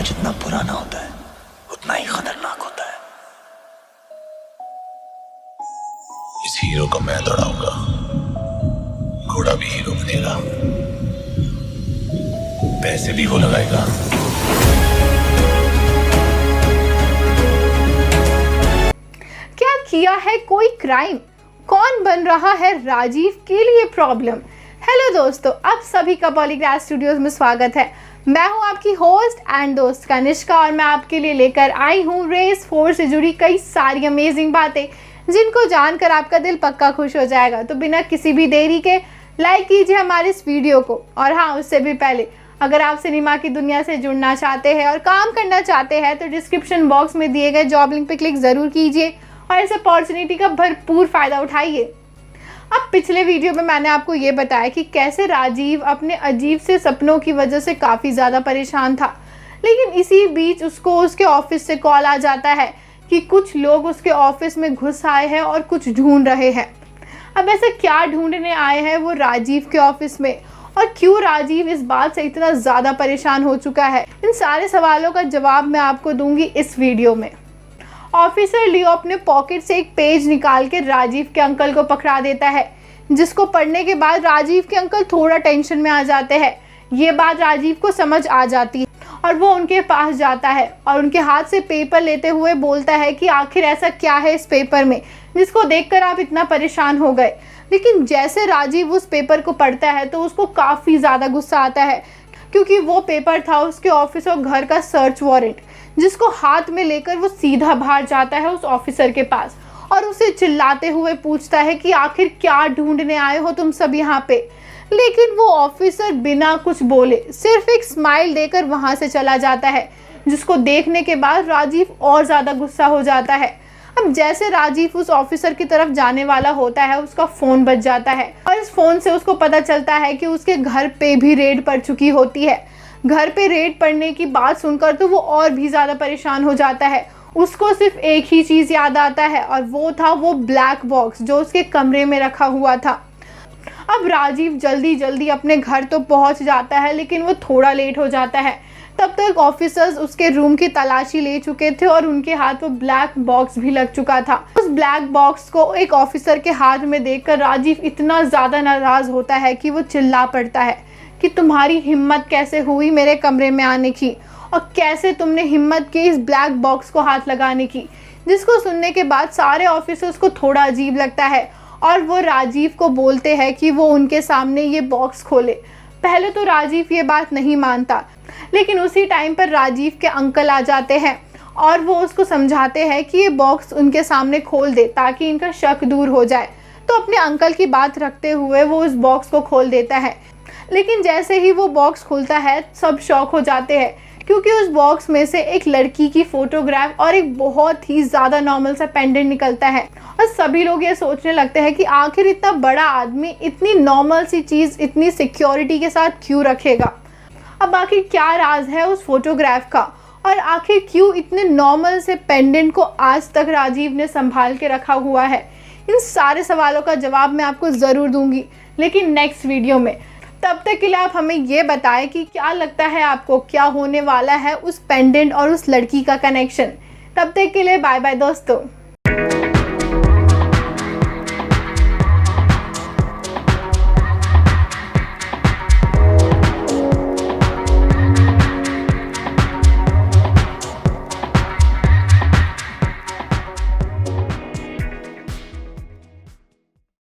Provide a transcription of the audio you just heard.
घोड़ा जितना पुराना होता है उतना ही खतरनाक होता है। इस हीरो को मैं दौड़ाऊंगा, घोड़ा भी हीरो बनेगा, पैसे भी वो लगाएगा। क्या किया है कोई क्राइम? कौन बन रहा है राजीव के लिए प्रॉब्लम? हेलो दोस्तों, आप सभी का पॉलीग्राफ स्टूडियोज में स्वागत है। मैं हूं आपकी होस्ट एंड दोस्त कनिष्का और मैं आपके लिए लेकर आई हूं रेस 4 से जुड़ी कई सारी अमेजिंग बातें जिनको जानकर आपका दिल पक्का खुश हो जाएगा। तो बिना किसी भी देरी के लाइक कीजिए हमारे इस वीडियो को। और हाँ, उससे भी पहले अगर आप सिनेमा की दुनिया से जुड़ना चाहते हैं और काम करना चाहते हैं तो डिस्क्रिप्शन बॉक्स में दिए गए जॉब लिंक पर क्लिक ज़रूर कीजिए और इस अपॉर्चुनिटी का भरपूर फ़ायदा उठाइए। अब पिछले वीडियो में मैंने आपको ये बताया कि कैसे राजीव अपने अजीब से सपनों की वजह से काफ़ी ज़्यादा परेशान था, लेकिन इसी बीच उसको उसके ऑफिस से कॉल आ जाता है कि कुछ लोग उसके ऑफिस में घुस आए हैं और कुछ ढूंढ रहे हैं। अब ऐसे क्या ढूंढने आए हैं वो राजीव के ऑफिस में, और क्यों राजीव इस बात से इतना ज़्यादा परेशान हो चुका है, इन सारे सवालों का जवाब मैं आपको दूंगी इस वीडियो में। ऑफिसर लियो अपने पॉकेट से एक पेज निकाल के राजीव के अंकल को पकड़ा देता है, जिसको पढ़ने के बाद राजीव के अंकल थोड़ा टेंशन में आ जाते हैं। ये बात राजीव को समझ आ जाती है और वो उनके पास जाता है और उनके हाथ से पेपर लेते हुए बोलता है कि आखिर ऐसा क्या है इस पेपर में जिसको देखकर आप इतना परेशान हो गए। लेकिन जैसे राजीव उस पेपर को पढ़ता है तो उसको काफ़ी ज़्यादा गुस्सा आता है, क्योंकि वो पेपर था उसके ऑफिस और घर का सर्च वारंट, जिसको हाथ में लेकर वो सीधा बाहर जाता है उस ऑफिसर के पास और उसे चिल्लाते हुए पूछता है कि आखिर क्या ढूंढने आए हो तुम सब यहाँ पे। लेकिन वो ऑफिसर बिना कुछ बोले सिर्फ एक स्माइल देकर वहाँ से चला जाता है, जिसको देखने के बाद राजीव और ज़्यादा गुस्सा हो जाता है। अब जैसे राजीव उस ऑफिसर की तरफ जाने वाला होता है, उसका फ़ोन बज जाता है और इस फ़ोन से उसको पता चलता है कि उसके घर पे भी रेड पड़ चुकी होती है। घर पे रेड पड़ने की बात सुनकर तो वो और भी ज़्यादा परेशान हो जाता है। उसको सिर्फ एक ही चीज़ याद आता है और वो था वो ब्लैक बॉक्स जो उसके कमरे में रखा हुआ था। अब राजीव जल्दी जल्दी अपने घर तो पहुंच जाता है, लेकिन वो थोड़ा लेट हो जाता है। तब तक ऑफिसर्स उसके रूम की तलाशी ले चुके थे और उनके हाथ वो ब्लैक बॉक्स भी लग चुका था। उस ब्लैक बॉक्स को एक ऑफिसर के हाथ में देखकर राजीव इतना ज़्यादा नाराज़ होता है कि वो चिल्ला पड़ता है कि तुम्हारी हिम्मत कैसे हुई मेरे कमरे में आने की, और कैसे तुमने हिम्मत की इस ब्लैक बॉक्स को हाथ लगाने की। जिसको सुनने के बाद सारे ऑफिसर्स को थोड़ा अजीब लगता है और वो राजीव को बोलते हैं कि वो उनके सामने ये बॉक्स खोले। पहले तो राजीव ये बात नहीं मानता, लेकिन उसी टाइम पर राजीव के अंकल आ जाते हैं और वो उसको समझाते हैं कि ये बॉक्स उनके सामने खोल दे ताकि इनका शक दूर हो जाए। तो अपने अंकल की बात रखते हुए वो उस बॉक्स को खोल देता है। लेकिन जैसे ही वो बॉक्स खुलता है सब शॉक हो जाते हैं, क्योंकि उस बॉक्स में से एक लड़की की फोटोग्राफ और एक बहुत ही ज़्यादा नॉर्मल सा पेंडेंट निकलता है। और सभी लोग ये सोचने लगते हैं कि आखिर इतना बड़ा आदमी इतनी नॉर्मल सी चीज़ इतनी सिक्योरिटी के साथ क्यों रखेगा। अब आखिर क्या राज है उस फोटोग्राफ का, और आखिर क्यों इतने नॉर्मल से पेंडेंट को आज तक राजीव ने संभाल के रखा हुआ है। इन सारे सवालों का जवाब मैं आपको ज़रूर दूंगी, लेकिन नेक्स्ट वीडियो में। तब तक के लिए आप हमें ये बताएं कि क्या लगता है आपको, क्या होने वाला है उस पेंडेंट और उस लड़की का कनेक्शन। तब तक के लिए बाय बाय दोस्तों।